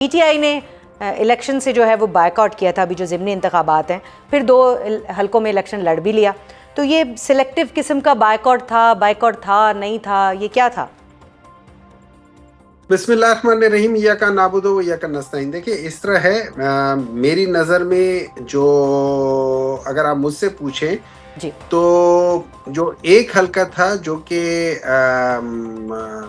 PTI ने election से जो है वो बायकॉट किया था, अभी जो ज़िमनी इंतखाबात हैं, फिर 2 हलकों में इलेक्शन लड़ भी लिया। तो ये सिलेक्टिव किस्म का बायकॉट था नहीं था, ये क्या था? बिस्मिल्लाहिर्रहमानिर्रहीम, या का नाबुदो या का नस्ताइन। देखिए इस तरह है, मेरी नज़र में जो अगर आप मुझसे पूछें जी। तो जो एक हल्का था जो कि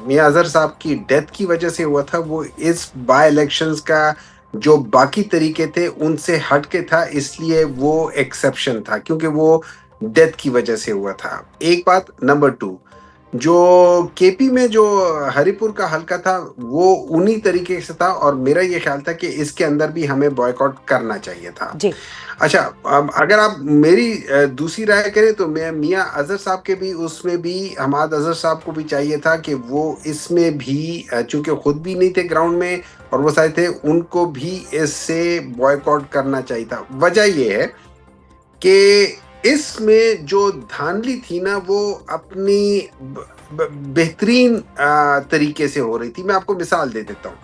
मियां अजहर साहब की डेथ की वजह से हुआ था, वो इस बाय इलेक्शंस का जो बाकी तरीके थे उनसे हट के था, इसलिए वो एक्सेप्शन था क्योंकि वो डेथ की वजह से हुआ था। एक बात। नंबर 2, जो केपी में जो हरिपुर का हल्का था वो उन्हीं तरीके से था और मेरा ये ख्याल था कि इसके अंदर भी हमें बॉयकॉट करना चाहिए था। जी। अच्छा, अब अगर आप मेरी दूसरी राय करें तो मैं मियां अजहर साहब के भी उसमें भी हमाद अजहर साहब को भी चाहिए था कि वो इसमें भी, चूंकि खुद भी नहीं थे ग्राउंड में और वो सारे थे, उनको भी इससे बॉयकॉट करना चाहिए था। वजह ये है कि इसमें जो धांधली थी ना वो अपनी बेहतरीन तरीके से हो रही थी। मैं आपको मिसाल दे देता हूँ।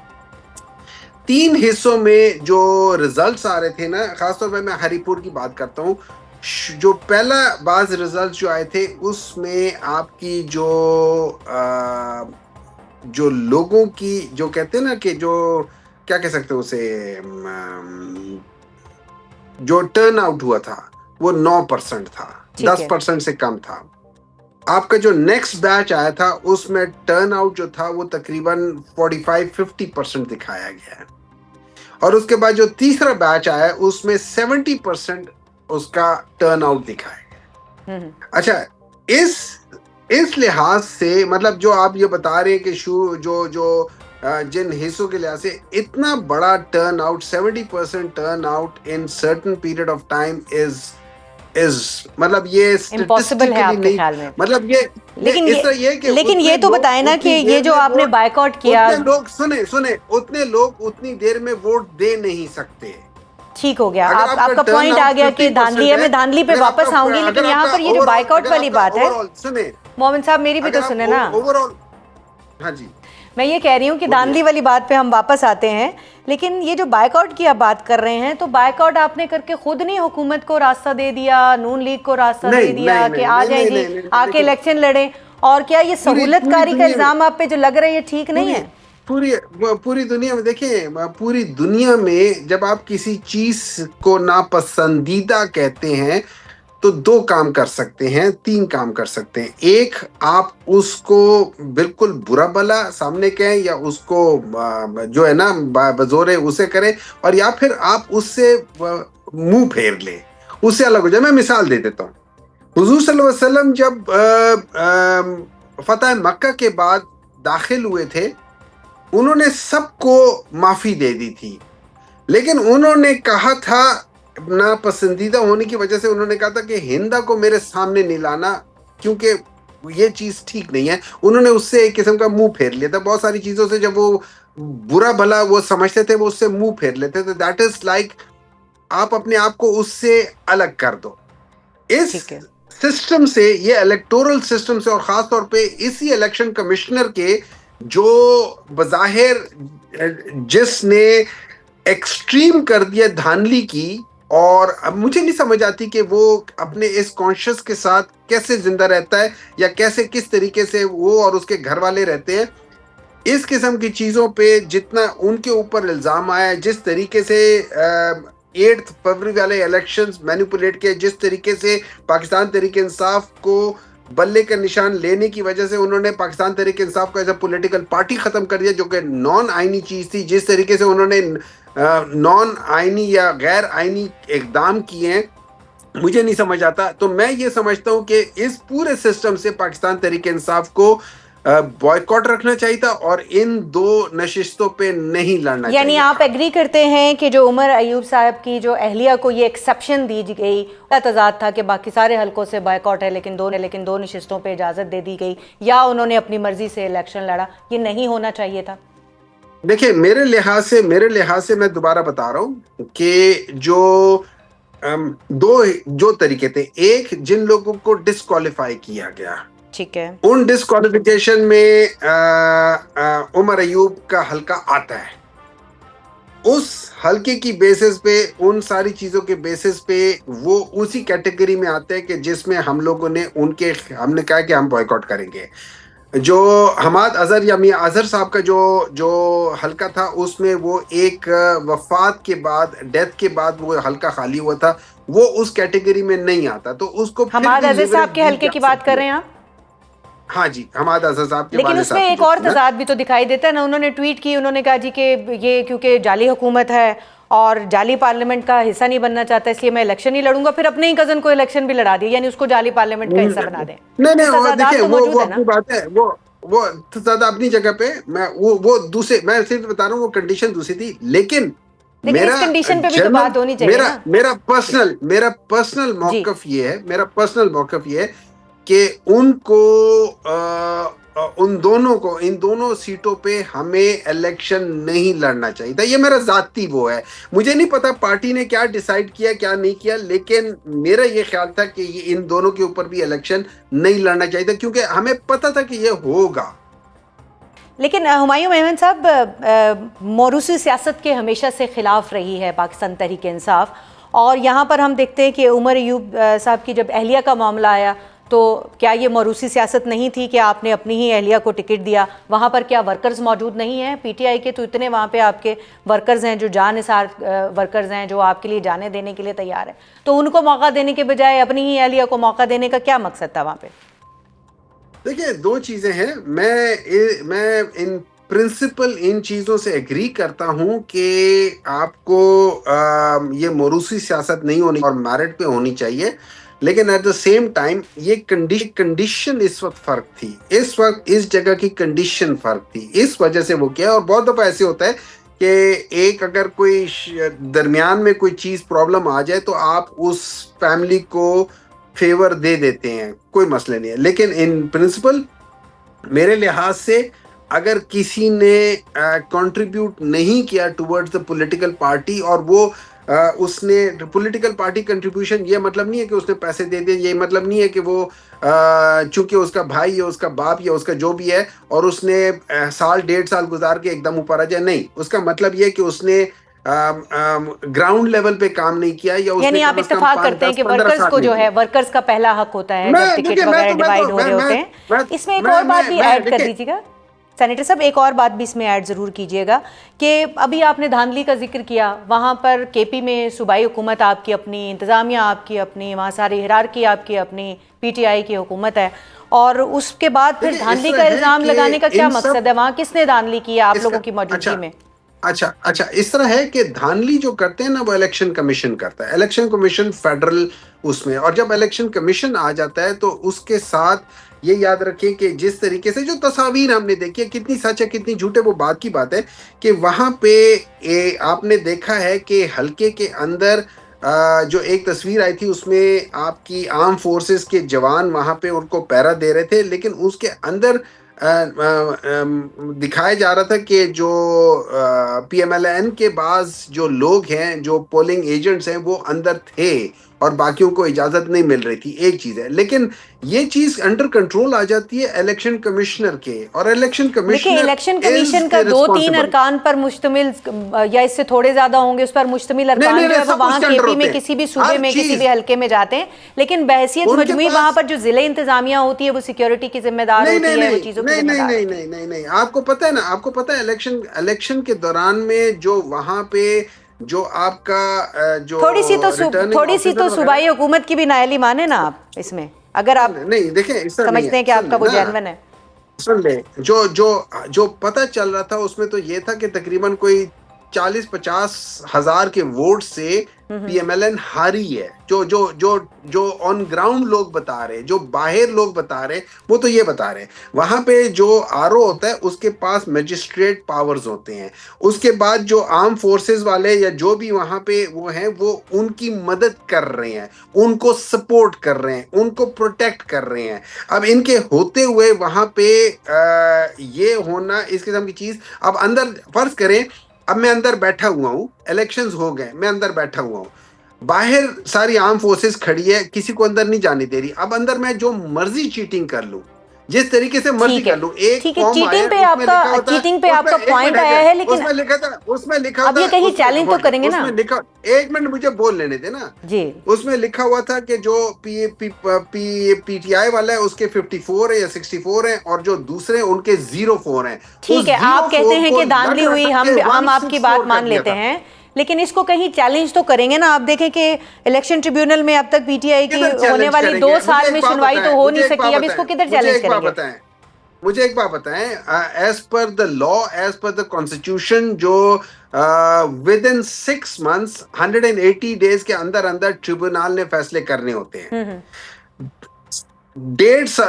3 हिस्सों में जो रिजल्ट्स आ रहे थे ना, खासतौर पर मैं हरिपुर की बात करता हूँ, जो पहला बाज रिजल्ट जो आए थे उसमें आपकी जो लोगों की, जो कहते हैं ना कि जो क्या कह सकते हैं उसे, जो टर्न आउट हुआ था वो 9% था, 10% से कम था। आपका जो नेक्स्ट बैच आया था उसमें टर्न आउट जो था वो तकरीबन 45-50% दिखाया गया है और उसके बाद जो तीसरा बैच आया उसमें 70% उसका टर्न आउट दिखाया गया। अच्छा, इस लिहाज से मतलब जो आप ये बता रहे हैं कि जिन हिस्सों के लिहाज से इतना बड़ा turn out, 70% turn out in certain period of time is मतलब ये इम्पॉसिबल है आपके ख्याल में? मतलब ये लेकिन ये तो बताए ना कि ये जो आपने बायकॉट किया, उतने लोग सुने उतने लोग उतनी देर में वोट दे नहीं सकते। ठीक हो गया, आपका पॉइंट आ गया कि धांधली है। मैं धांधली पे वापस आऊंगी, लेकिन यहाँ पर ये जो बायकॉट वाली बात है, सुने मोमिन साहब मेरी भी तो सुने ना। ओवरऑल हाँ जी, मैं ये कह रही हूँ कि धांधली वाली बात पे हम वापस आते हैं, लेकिन ये जो बायकॉट की आप बात कर रहे हैं, तो बायकॉट आपने करके खुद नहीं हुकूमत को रास्ता दे दिया, नून लीग को रास्ता दे दिया कि आ जाएगी, आके इलेक्शन लड़े? और क्या ये सहूलतकारी का इल्जाम आप पे जो लग रहा है ये ठीक नहीं है? पूरी दुनिया में देखिए, पूरी दुनिया में जब आप किसी चीज को नापसंदीदा कहते हैं तो 2 काम कर सकते हैं, 3 काम कर सकते हैं। एक, आप उसको बिल्कुल बुरा भला सामने कहें या उसको जो है ना बजोरे उसे करें, और या फिर आप उससे मुंह फेर ले, उससे अलग हो जाए। मैं मिसाल दे देता हूँ। हुजूर सल्लल्लाहु अलैहि वसल्लम जब फतह मक्का के बाद दाखिल हुए थे, उन्होंने सबको माफी दे दी थी, लेकिन उन्होंने कहा था, नापसंदीदा होने की वजह से उन्होंने कहा था कि हिंदा को मेरे सामने नहीं लाना क्योंकि ये चीज ठीक नहीं है। उन्होंने उससे एक किस्म का मुंह फेर लिया था। बहुत सारी चीजों से जब वो बुरा भला वो समझते थे वो उससे मुंह फेर लेते थे। दैट इज लाइक आप अपने आप को उससे अलग कर दो। इस सिस्टम से, ये इलेक्टोरल सिस्टम से, और खास तौर पे इसी इलेक्शन कमिश्नर के जो बज़ाहिर जिसने एक्सट्रीम कर दिया धांधली की, और अब मुझे नहीं समझ आती कि वो अपने इस कॉन्शियस के साथ कैसे जिंदा रहता है या कैसे किस तरीके से वो और उसके घर वाले रहते हैं। इस किस्म की चीज़ों पे जितना उनके ऊपर इल्ज़ाम आया, जिस तरीके से 8 फरवरी वाले इलेक्शंस मैनिपुलेट किए, जिस तरीके से पाकिस्तान तहरीक इंसाफ को बल्ले का निशान लेने की वजह से उन्होंने पाकिस्तान तहरीक इंसाफ को एज अ पॉलिटिकल पार्टी खत्म कर दिया जो कि नॉन आईनी चीज थी, जिस तरीके से उन्होंने नॉन आईनी या गैर आईनी इकदाम किए हैं, मुझे नहीं समझ आता। तो मैं ये समझता हूँ कि इस पूरे सिस्टम से पाकिस्तान तहरीक इंसाफ को बॉयकॉट रखना चाहिए था और इन 2 नशिस्तों पे नहीं लड़ना चाहिए। यानी आप एग्री करते हैं कि जो उमर अयूब साहब की जो अहलिया को ये एक्सेप्शन दी गई, तजाद था कि बाकी सारे हलकों से बॉयकॉट है लेकिन 2 नशिस्तों पे इजाज़त दे दी गई, या उन्होंने अपनी मर्जी से इलेक्शन लड़ा, ये नहीं होना चाहिए था? देखिए, मेरे लिहाज से मैं दोबारा बता रहा हूँ कि जो तरीके थे। एक, जिन लोगों को डिस्क्वालीफाई किया गया, ठीक है, उन डिस्क्वालिफिकेशन में उमर अयूब का हल्का आता है। उस हल्के की बेसिस पे, उन सारी चीजों के बेसिस पे वो उसी कैटेगरी में आते हैं कि जिसमें हम लोगों ने हमने कहा कि हम बॉयकॉट करेंगे। जो हमाद अजहर या मियां अजहर साहब का जो जो हल्का था, उसमें वो एक वफात के बाद, डेथ के बाद वो हल्का खाली हुआ था, वो उस कैटेगरी में नहीं आता, तो उसको फिर हमाद भी अजहर लिवरेज साहब के दी हल्के जा की बात सकती कर है। रहे हैं आप? हाँ जी, हमाद अजहर साहब के लेकिन वाले उसमें साहब की एक जो और थी ना। तजाद भी तो दिखाई देता है ना, उन्होंने ट्वीट की, उन्होंने कहा जी कि ये क्योंकि जाली हुकूमत है और जाली पार्लियामेंट का हिस्सा नहीं बनना चाहता, इसलिए मैं इलेक्शन ही लड़ूंगा, फिर अपने ही कजन को इलेक्शन भी लड़ा दिया, यानी उसको जाली पार्लियामेंट का हिस्सा बना दें। नहीं नहीं, और तजादात देखिए तो वो मौजूद है ना। अपनी बात है, वो ज्यादा अपनी जगह पे, मैं वो दूसरे, मैं सिर्फ बता रहा हूँ वो कंडीशन दूसरी थी, लेकिन लेकिन इस मेरा कंडीशन पे भी तो जनरल, बात होनी चाहिए मेरा ना मेरा पर्सनल जी। मौकफ ये है, मेरा पर्सनल मौकफ ये है कि उनको इन दोनों सीटों पे हमें इलेक्शन नहीं लड़ना चाहिए था। ये मेरा जाती वो है, मुझे नहीं पता पार्टी ने क्या डिसाइड किया क्या नहीं किया, लेकिन मेरा ये ख्याल था कि ये इन दोनों के ऊपर भी इलेक्शन नहीं लड़ना चाहिए था, क्योंकि हमें पता था कि ये होगा। लेकिन हुमायूं अहमद साहब, मौरूसी सियासत के हमेशा से खिलाफ रही है पाकिस्तान तहरीक इंसाफ, और यहाँ पर हम देखते हैं कि उमर अयूब साहब की जब अहलिया का मामला आया, तो क्या ये मौरूसी सियासत नहीं थी कि आपने अपनी ही अहलिया को टिकट दिया? वहाँ पर क्या वर्कर्स मौजूद नहीं हैं पीटीआई के? तो इतने वहाँ पे आपके वर्कर्स हैं जो जानिसार वर्कर्स हैं, जो आपके लिए जाने देने के लिए तैयार हैं, तो उनको मौका देने के बजाय अपनी ही अहलिया को मौका देने का क्या मकसद था वहाँ पे? देखिए, दो चीजें हैं। मैं इन प्रिंसिपल इन चीजों से एग्री करता हूं कि आपको ये मौरूसी सियासत नहीं होनी और मेरिट पे होनी चाहिए, लेकिन एट द सेम टाइम ये कंडीशन इस वक्त फर्क थी, इस वक्त इस जगह की कंडीशन फर्क थी, इस वजह से वो किया। और बहुत दफा ऐसे होता है कि एक अगर कोई दरमियान में कोई चीज प्रॉब्लम आ जाए तो आप उस फैमिली को फेवर दे देते हैं, कोई मसला नहीं है, लेकिन इन प्रिंसिपल मेरे लिहाज से अगर किसी ने कंट्रीब्यूट नहीं किया टुवर्ड्स द पॉलिटिकल पार्टी, और वो उसने पॉलिटिकल पार्टी कंट्रीब्यूशन, ये मतलब नहीं है कि उसने पैसे दे दिए, ये मतलब नहीं है कि वो चूंकि उसका भाई या उसका बाप या उसका जो भी है और उसने साल 1.5 साल गुजार के एकदम ऊपर आ जाए, नहीं, उसका मतलब ये कि उसने ग्राउंड लेवल पे काम नहीं किया, या यानी आप इत्तेफाक करते हैं कि वर्कर्स को जो है, वर्कर्स का पहला हक होता है जब टिकट वगैरह डिवाइड हो रहे होते हैं। इसमें एक और बात भी ऐड कर दीजिएगा सेनेटर साहब, एक और बात भी इसमें ऐड ज़रूर कीजिएगा कि अभी आपने धांधली का जिक्र किया, वहाँ पर केपी में सूबाई हुकूमत आपकी अपनी, इंतज़ामिया आपकी अपनी, वहाँ सारी हिरारकी आपकी अपनी, पीटीआई की हुकूमत है, और उसके बाद फिर धांधली का इल्ज़ाम लगाने का क्या मकसद है? वहाँ किसने धांधली की है आप लोगों की मौजूदगी में? अच्छा, इस तरह है कि धांधली जो करते हैं ना, वो इलेक्शन कमीशन करता है, इलेक्शन कमीशन फेडरल उसमें, और जब इलेक्शन कमीशन आ जाता है तो उसके साथ ये याद रखें कि जिस तरीके से जो तस्वीर हमने देखी है, कितनी सच है कितनी झूठ है वो बात की बात है, कि वहां पे आपने देखा है कि हल्के के अंदर जो एक तस्वीर आई थी उसमें आपकी आर्म फोर्सेस के जवान वहां पे उनको पहरा दे रहे थे, लेकिन उसके अंदर दिखाया जा रहा था कि जो पीएमएलएन के बाज जो लोग हैं, जो पोलिंग एजेंट्स हैं, वो अंदर थे और बाकियों को इजाजत नहीं मिल रही थी। एक चीज है, लेकिन ये चीज अंडर कंट्रोल आ जाती है इलेक्शन कमिश्नर के, और इलेक्शन कमिश्नर इलेक्शन कमीशन का 2-3 अरकान पर मुश्तमिल, या इससे थोड़े ज्यादा होंगे, उस पर मुश्तमिल अरकान जो है वो वहाँ केपी में किसी भी सूबे में किसी भी हल्के में जाते हैं, लेकिन बहसियत मजमूई वहाँ पर जो जिले इंतजामिया होती है वो सिक्योरिटी की जिम्मेदार होती है, वो चीजों की नहीं, आपको पता है ना, आपको पता है इलेक्शन के दौरान में जो वहां पे जो आपका जो थोड़ी सी तो सूबाई हुकूमत की भी नायली माने ना आप इसमें, अगर आप नहीं देखें समझते हैं कि आपका वो जेन्युइन है। सुन ले, जो पता चल रहा था उसमें तो ये था कि तकरीबन कोई 40-50 हजार के वोट से पीएमएलएन हारी है। जो ऑन ग्राउंड लोग बता रहे, जो बाहर लोग बता रहे, वो तो ये बता रहे वहां पे जो आरओ होता है उसके पास मजिस्ट्रेट पावर्स होते हैं, उसके बाद जो आर्म फोर्सेस वाले या जो भी वहां पे वो हैं, वो उनकी मदद कर रहे हैं, उनको सपोर्ट कर रहे हैं, उनको प्रोटेक्ट कर रहे हैं। अब इनके होते हुए वहां पे ये होना इस किस्म की चीज, अब अंदर फर्ज करें, अब मैं अंदर बैठा हुआ हूँ, इलेक्शंस हो गए, मैं अंदर बैठा हुआ हूँ, बाहर सारी आर्म फोर्सेस खड़ी है, किसी को अंदर नहीं जाने दे रही, अब अंदर मैं जो मर्जी चीटिंग कर लूं, जिस तरीके से मर्जी कर लूं। एक ठीक है, फॉर्म आया, चीटिंग पे आपका पॉइंट आया है, लेकिन उसमें लिखा था, अब ये कहीं चैलेंज तो करेंगे ना। एक मिनट मुझे बोल लेने दे ना जी। उसमें लिखा हुआ था कि जो पीटीआई वाला है उसके 54 है या 64 है, और जो दूसरे उनके 04 हैं। ठीक है, आप कहते हैं कि धांधली हुई, हम आपकी बात मान लेते हैं, लेकिन इसको कहीं चैलेंज तो करेंगे ना। आप देखें कि इलेक्शन ट्रिब्यूनल में अब तक पीटीआई की होने वाली 2 साल में सुनवाई तो हो नहीं सकी, अब इसको किधर चैलेंज करेंगे? मुझे एक बात बताएं, as per the law, as per the constitution, जो विद इन 6 months 180 डेज के अंदर अंदर ट्रिब्यूनल ने फैसले करने होते हैं।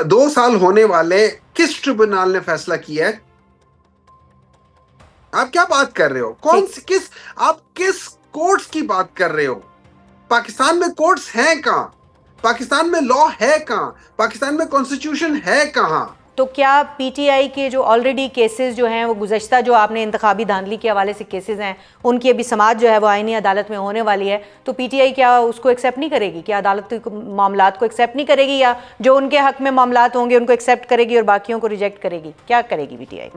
2 साल होने वाले, किस ट्रिब्यूनल ने फैसला किया है? आप क्या बात कर रहे हो? आप किस कोर्ट्स की बात कर रहे हो? पाकिस्तान में कोर्ट्स हैं कहां? पाकिस्तान में लॉ है कहां? पाकिस्तान में कॉन्स्टिट्यूशन है कहां? तो क्या पीटीआई के जो ऑलरेडी केसेस जो हैं वो गुज़श्ता जो आपने इंतखाबी धांधली के हवाले से केसेस हैं, उनकी अभी समाअत जो है वो आईनी अदालत में होने वाली है, तो पीटीआई क्या उसको एक्सेप्ट नहीं करेगी? क्या अदालत मामलात को एक्सेप्ट नहीं करेगी, या जो उनके हक में मामलात होंगे उनको एक्सेप्ट करेगी और बाकियों को रिजेक्ट करेगी? क्या करेगी पीटीआई?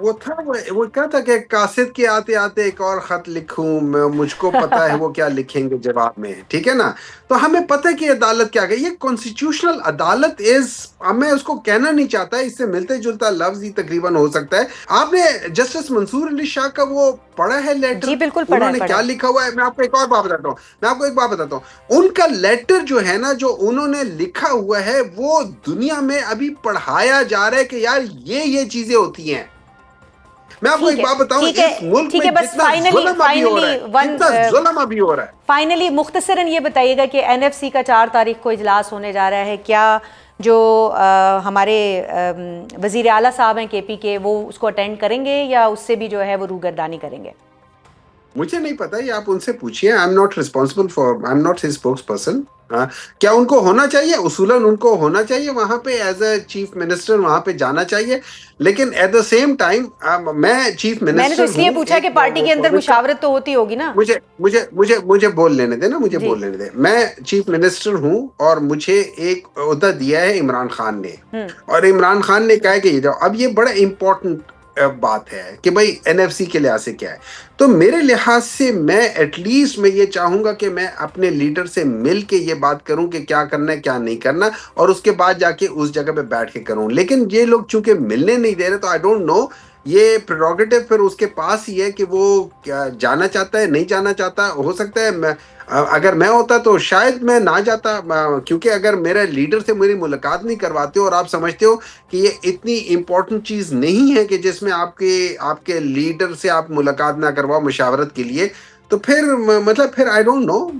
वो क्या था कि कासिद के आते आते एक और खत लिखूं, मुझको पता है वो क्या लिखेंगे जवाब में, ठीक है ना। तो हमें पता है कि अदालत क्या गई, ये कॉन्स्टिट्यूशनल अदालत इज, मैं उसको कहना नहीं चाहता, इससे मिलते जुलता लफ्ज ही तकरीबन हो सकता है। आपने जस्टिस मंसूर अली शाह का वो पढ़ा है लेटर? जी बिल्कुल पढ़ा है। उन्होंने क्या लिखा हुआ है? मैं आपको एक और बात बताता हूँ। उनका लेटर जो है ना, जो उन्होंने लिखा हुआ है, वो दुनिया में अभी पढ़ाया जा रहा है कि यार ये चीजें होती हैं। मैं आपको एक बात बताऊं, इस मुल्क में जितना जुल्म अभी हो रहा है। फाइनली मुख्तसरन ये बताइएगा कि एनएफसी का 4 तारीख को इजलास होने जा रहा है, क्या जो हमारे वजीर आला साहब हैं केपी के, वो उसको अटेंड करेंगे या उससे भी जो है वो रूगर्दानी करेंगे? मुझे नहीं पता, ये आप उनसे पूछिए। I am not his spokes person. क्या उनको होना चाहिए? उसूलन उनको होना चाहिए वहां पे, एज ए चीफ मिनिस्टर वहां पे जाना चाहिए, लेकिन एट द सेम टाइम मैं चीफ मिनिस्टर, मैंने तो इसलिए पूछा कि पार्टी के अंदर मुशावरत तो होती होगी ना। मुझे बोल लेने दे ना, मुझे बोल लेने दे। मैं चीफ मिनिस्टर हूं और मुझे एक ओहदा दिया है इमरान खान ने, और इमरान खान ने कहा कि ये जाओ। अब ये बड़ा इंपॉर्टेंट बात है कि भाई एनएफसी के लिहाज से क्या है। तो मेरे लिहाज से मैं एटलीस्ट मैं ये चाहूंगा कि मैं अपने लीडर से मिल के ये बात करूं कि क्या करना है क्या नहीं करना, और उसके बाद जाके उस जगह पे बैठ के करूं। लेकिन ये लोग चूंकि मिलने नहीं दे रहे, तो आई डोंट नो, ये प्रेरोगेटिव फिर उसके पास ही है कि वो क्या जाना चाहता है, नहीं जाना चाहता। हो सकता है अगर मैं होता तो शायद मैं ना जाता, क्योंकि अगर मेरे लीडर से मेरी मुलाकात नहीं करवाते हो और आप समझते हो कि ये इतनी इंपॉर्टेंट चीज नहीं है कि जिसमें आपके लीडर से आप मुलाकात ना करवाओ मशावरत के लिए, तो फिर मतलब फिर आई डोंट नो।